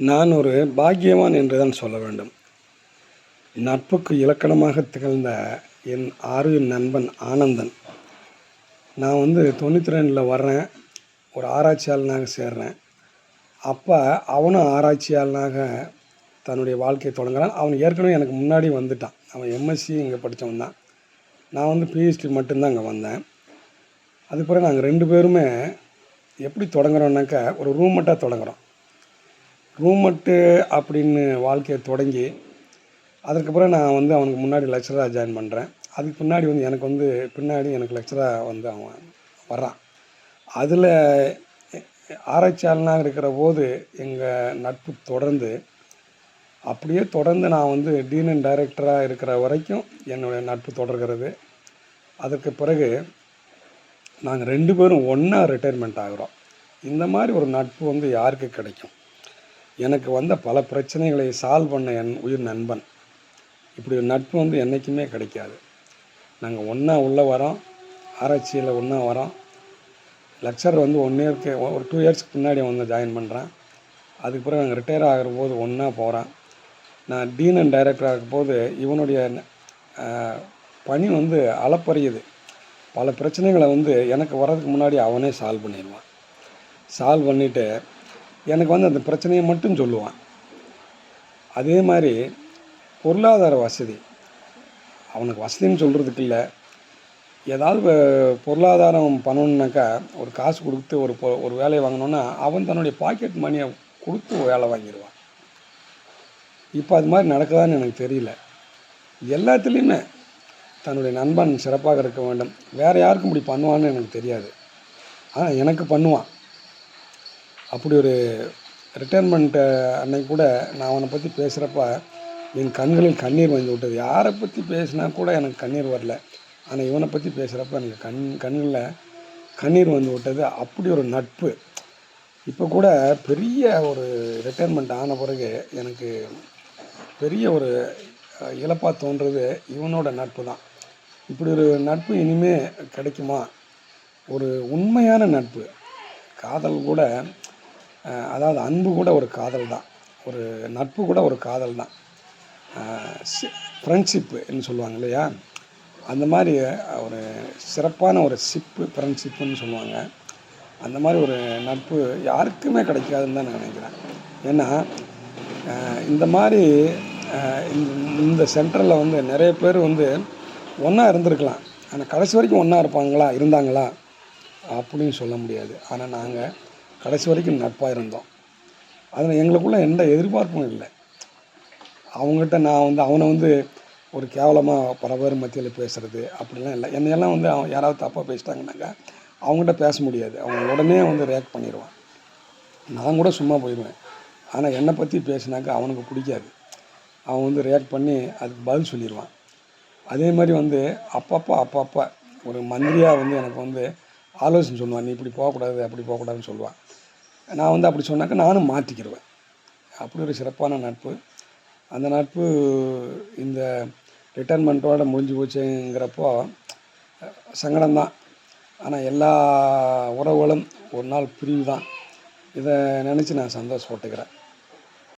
நான் ஒரு பாக்கியவான் என்று தான் சொல்ல வேண்டும். நட்புக்கு இலக்கணமாக திகழ்ந்த என் ஆருயிர் நண்பன் ஆனந்தன். நான் 92ல் வர்றேன். ஒரு ஆராய்ச்சியாளனாக சேர்றேன். அப்போ அவனும் ஆராய்ச்சியாளனாக தன்னுடைய வாழ்க்கையை தொடங்குறான். அவன் ஏற்கனவே எனக்கு முன்னாடி வந்துட்டான். அவன் எம்எஸ்சி இங்கே படித்தவன் தான். நான் பிஹெச்டி மட்டும்தான் இங்கே வந்தேன். அதுக்கு பிறகு நாங்கள் 2 பேருமே எப்படி தொடங்குறோன்னாக்கா, ஒரு ரூம்மேட்டாக தொடங்குறோம். ரூம்மேட்டு அப்படின்னு வாழ்க்கையை தொடங்கி, அதுக்கப்புறம் நான் அவனுக்கு முன்னாடி லெக்சராக ஜாயின் பண்ணுறேன். அதுக்கு பின்னாடி எனக்கு பின்னாடி எனக்கு லெக்சராக அவன் வர்றான். அதில் ஆராய்ச்சியாளனாக இருக்கிற போது எங்கள் நட்பு தொடர்ந்து அப்படியே தொடர்ந்து நான் டீன் அண்ட் டைரக்டராக இருக்கிற வரைக்கும் என்னுடைய நட்பு தொடர்கிறது. அதற்கு பிறகு நாங்கள் 2 பேரும் ஒன்றா ரிட்டையர்மெண்ட் ஆகிறோம். இந்த மாதிரி ஒரு நட்பு யாருக்கு கிடைக்கும்? எனக்கு வந்த பல பிரச்சனைகளை சால்வ் பண்ண என் உயிர் நண்பன். இப்படி ஒரு நட்பு என்றைக்குமே கிடைக்காது. நாங்கள் ஒன்றா உள்ளே வரோம், ஆராய்ச்சியில் ஒன்றா வரோம். லெக்சர் 1 இயருக்கு ஒரு 2 இயர்ஸ்க்கு முன்னாடி ஜாயின் பண்ணுறேன். அதுக்கு பிறகு நாங்கள் ரிட்டையர் ஆகிற போது ஒன்றா போகிறேன். நான் டீன் அண்ட் டைரக்டராக இருக்கும்போது இவனுடைய பணி அளப்பரியது. பல பிரச்சனைகளை எனக்கு வர்றதுக்கு முன்னாடி அவனே சால்வ் பண்ணிடுவான். சால்வ் பண்ணிவிட்டு எனக்கு அந்த பிரச்சனையை மட்டும் சொல்லுவான். அதே மாதிரி பொருளாதார வசதி, அவனுக்கு வசதின்னு சொல்கிறதுக்கு இல்லை, ஏதாவது பொருளாதாரம் பண்ணணுன்னாக்கா ஒரு காசு கொடுத்து ஒரு வேலையை வாங்கினோன்னா அவன் தன்னுடைய பாக்கெட் மணியை கொடுத்து வேலை வாங்கிடுவான். இப்போ அது மாதிரி நடக்குதான்னு எனக்கு தெரியல. எல்லாத்துலேயுமே தன்னுடைய நண்பன் சிறப்பாக இருக்க வேண்டும். வேறு யாருக்கும் இப்படி பண்ணுவான்னு எனக்கு தெரியாது, ஆனால் எனக்கு பண்ணுவான். அப்படி ஒரு ரிட்டையர்மெண்ட்டு அன்னைக்கு கூட நான் அவனை பற்றி பேசுகிறப்ப என் கண்களில் கண்ணீர் வந்து விட்டது. யாரை பற்றி பேசினா கூட எனக்கு கண்ணீர் வரல, ஆனால் இவனை பற்றி பேசுகிறப்ப எனக்கு கண்களில் கண்ணீர் வந்து விட்டது. அப்படி ஒரு நட்பு. இப்போ கூட பெரிய ஒரு ரிட்டையர்மெண்ட் ஆன பிறகு எனக்கு பெரிய ஒரு இழப்பாக தோன்றுறது இவனோட நட்பு தான். இப்படி ஒரு நட்பு இனிமேல் கிடைக்குமா? ஒரு உண்மையான நட்பு, காதல் கூட, அதாவது அன்பு கூட ஒரு காதல் தான், ஒரு நட்பு கூட ஒரு காதல் தான். ஃப்ரெண்ட்ஷிப்புன்னு சொல்லுவாங்க இல்லையா, அந்த மாதிரி ஒரு சிறப்பான ஒரு ஃப்ரெண்ட்ஷிப்புன்னு சொல்லுவாங்க. அந்த மாதிரி ஒரு நட்பு யாருக்குமே கிடைக்காதுன்னு தான் நான் நினைக்கிறேன். ஏன்னா இந்த மாதிரி இந்த சென்டரில் நிறைய பேர் ஒன்றா இருந்திருக்கலாம், ஆனால் கடைசி வரைக்கும் ஒன்றா இருந்தாங்களா அப்படின்னு சொல்ல முடியாது. ஆனால் நாங்கள் கடைசி வரைக்கும் நட்பாக இருந்தோம். அதில் எங்களுக்குள்ளே எந்த எதிர்பார்ப்பும் இல்லை. அவங்ககிட்ட நான் அவனை ஒரு கேவலமாக பல பேர் மத்தியில் பேசுகிறது அப்படிலாம் இல்லை. என்னையெல்லாம் அவன் யாராவது தப்பாக பேசிட்டாங்கன்னாக்கா அவங்ககிட்ட பேச முடியாது. அவன் உடனே ரியாக்ட் பண்ணிடுவான். நான் கூட சும்மா போயிடுவேன். ஆனால் என்னை பற்றி பேசினாக்கா அவனுக்கு பிடிக்காது. அவன் ரியாக்ட் பண்ணி அதுக்கு பதில் சொல்லிடுவான். அதே மாதிரி அப்பப்போ ஒரு மந்திரியாக எனக்கு ஆலோசனை சொல்லுவான். நீ இப்படி போகக்கூடாது, அப்படி போகக்கூடாதுன்னு சொல்லுவான். நான் அப்படி சொன்னாக்கா நானும் மாற்றிக்கிடுவேன். அப்படி ஒரு சிறப்பான நட்பு. அந்த நட்பு இந்த ரிட்டைர்மெண்ட்டோடு முடிஞ்சு போச்சுங்கிறப்போ சங்கடம்தான். ஆனால் எல்லா உறவுகளும் ஒரு நாள் பிரிவு தான். இதை நினச்சி நான் சந்தோஷப்பட்டுக்கிறேன்.